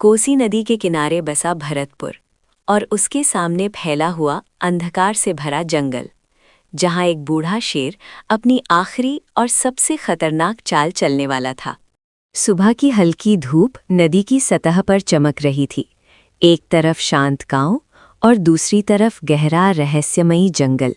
कोसी नदी के किनारे बसा भरतपुर और उसके सामने फैला हुआ अंधकार से भरा जंगल, जहां एक बूढ़ा शेर अपनी आखिरी और सबसे खतरनाक चाल चलने वाला था। सुबह की हल्की धूप नदी की सतह पर चमक रही थी। एक तरफ शांत गांव और दूसरी तरफ गहरा रहस्यमयी जंगल।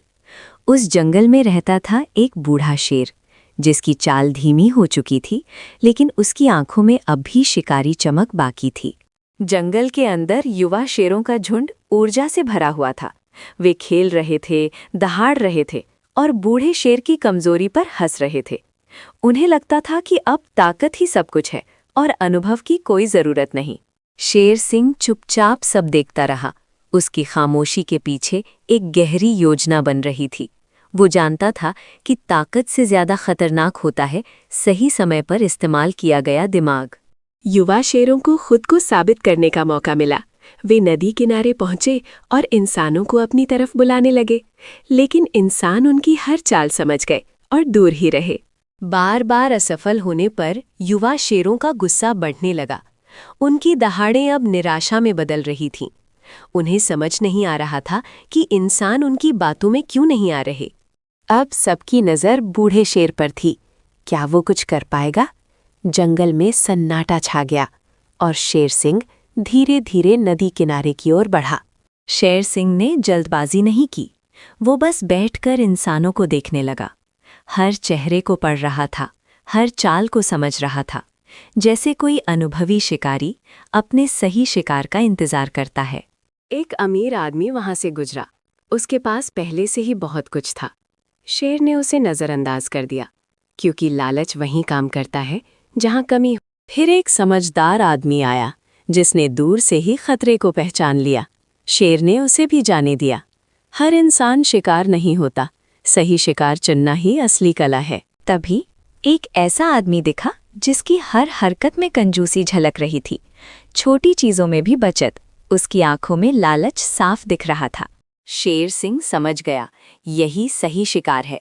उस जंगल में रहता था एक बूढ़ा शेर, जिसकी चाल धीमी हो चुकी थी, लेकिन उसकी आंखों में अब भी शिकारी चमक बाकी थी। जंगल के अंदर युवा शेरों का झुंड ऊर्जा से भरा हुआ था। वे खेल रहे थे, दहाड़ रहे थे और बूढ़े शेर की कमजोरी पर हंस रहे थे। उन्हें लगता था कि अब ताकत ही सब कुछ है और अनुभव की कोई जरूरत नहीं। शेर सिंह चुपचाप सब देखता रहा। उसकी खामोशी के पीछे एक गहरी योजना बन रही थी। वो जानता था कि ताकत से ज्यादा खतरनाक होता है सही समय पर इस्तेमाल किया गया दिमाग। युवा शेरों को खुद को साबित करने का मौका मिला। वे नदी किनारे पहुंचे और इंसानों को अपनी तरफ बुलाने लगे, लेकिन इंसान उनकी हर चाल समझ गए और दूर ही रहे। बार बार असफल होने पर युवा शेरों का गुस्सा बढ़ने लगा। उनकी दहाड़ें अब निराशा में बदल रही थीं। उन्हें समझ नहीं आ रहा था कि इंसान उनकी बातों में क्यों नहीं आ रहे। अब सबकी नज़र बूढ़े शेर पर थी। क्या वो कुछ कर पाएगा? जंगल में सन्नाटा छा गया और शेर सिंह धीरे धीरे नदी किनारे की ओर बढ़ा। शेर सिंह ने जल्दबाजी नहीं की। वो बस बैठकर इंसानों को देखने लगा। हर चेहरे को पढ़ रहा था, हर चाल को समझ रहा था, जैसे कोई अनुभवी शिकारी अपने सही शिकार का इंतजार करता है। एक अमीर आदमी वहां से गुजरा। उसके पास पहले से ही बहुत कुछ था। शेर ने उसे नज़रअंदाज कर दिया, क्योंकि लालच वहीं काम करता है जहां कमी हो। फिर एक समझदार आदमी आया, जिसने दूर से ही खतरे को पहचान लिया। शेर ने उसे भी जाने दिया। हर इंसान शिकार नहीं होता, सही शिकार चुनना ही असली कला है। तभी एक ऐसा आदमी दिखा जिसकी हर हरकत में कंजूसी झलक रही थी, छोटी चीजों में भी बचत। उसकी आंखों में लालच साफ दिख रहा था। शेर सिंह समझ गया, यही सही शिकार है।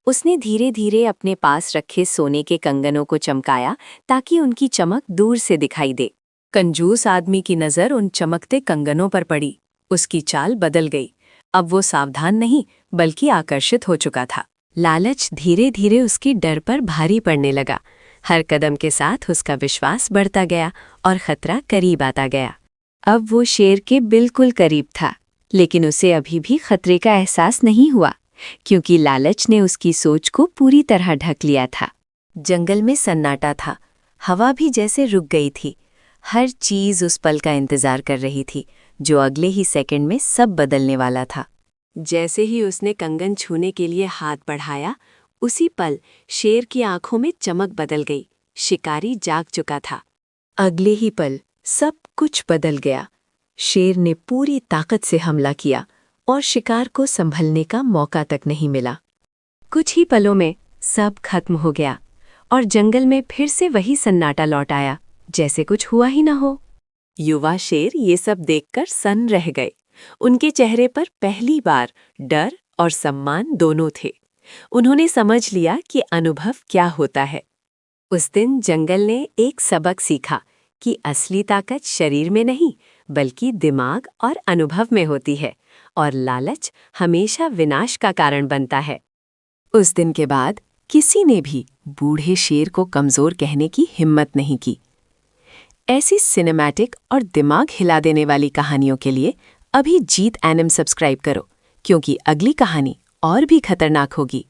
उसने धीरे धीरे अपने पास रखे सोने के कंगनों को चमकाया ताकि उनकी चमक दूर से दिखाई दे। कंजूस आदमी की नज़र उन चमकते कंगनों पर पड़ी। उसकी चाल बदल गई। अब वो सावधान नहीं बल्कि आकर्षित हो चुका था। लालच धीरे धीरे उसकी डर पर भारी पड़ने लगा। हर कदम के साथ उसका विश्वास बढ़ता गया और खतरा करीब आता गया। अब वो शेर के बिल्कुल करीब था, लेकिन उसे अभी भी खतरे का एहसास नहीं हुआ, क्योंकि लालच ने उसकी सोच को पूरी तरह ढक लिया था। जंगल में सन्नाटा था। हवा भी जैसे रुक गई थी। हर चीज उस पल का इंतजार कर रही थी, जो अगले ही सेकंड में सब बदलने वाला था। जैसे ही उसने कंगन छूने के लिए हाथ बढ़ाया, उसी पल शेर की आंखों में चमक बदल गई। शिकारी जाग चुका था। अगले ही पल सब कुछ बदल गया। शेर ने पूरी ताकत से हमला किया और शिकार को संभलने का मौका तक नहीं मिला। कुछ ही पलों में सब खत्म हो गया और जंगल में फिर से वही सन्नाटा लौट आया, जैसे कुछ हुआ ही न हो। युवा शेर ये सब देखकर सन्न रह गए। उनके चेहरे पर पहली बार डर और सम्मान दोनों थे। उन्होंने समझ लिया कि अनुभव क्या होता है। उस दिन जंगल ने एक सबक सीखा कि असली ताकत शरीर में नहीं बल्कि दिमाग और अनुभव में होती है, और लालच हमेशा विनाश का कारण बनता है। उस दिन के बाद किसी ने भी बूढ़े शेर को कमजोर कहने की हिम्मत नहीं की। ऐसी सिनेमैटिक और दिमाग हिला देने वाली कहानियों के लिए अभी जीत एनिम सब्सक्राइब करो, क्योंकि अगली कहानी और भी खतरनाक होगी।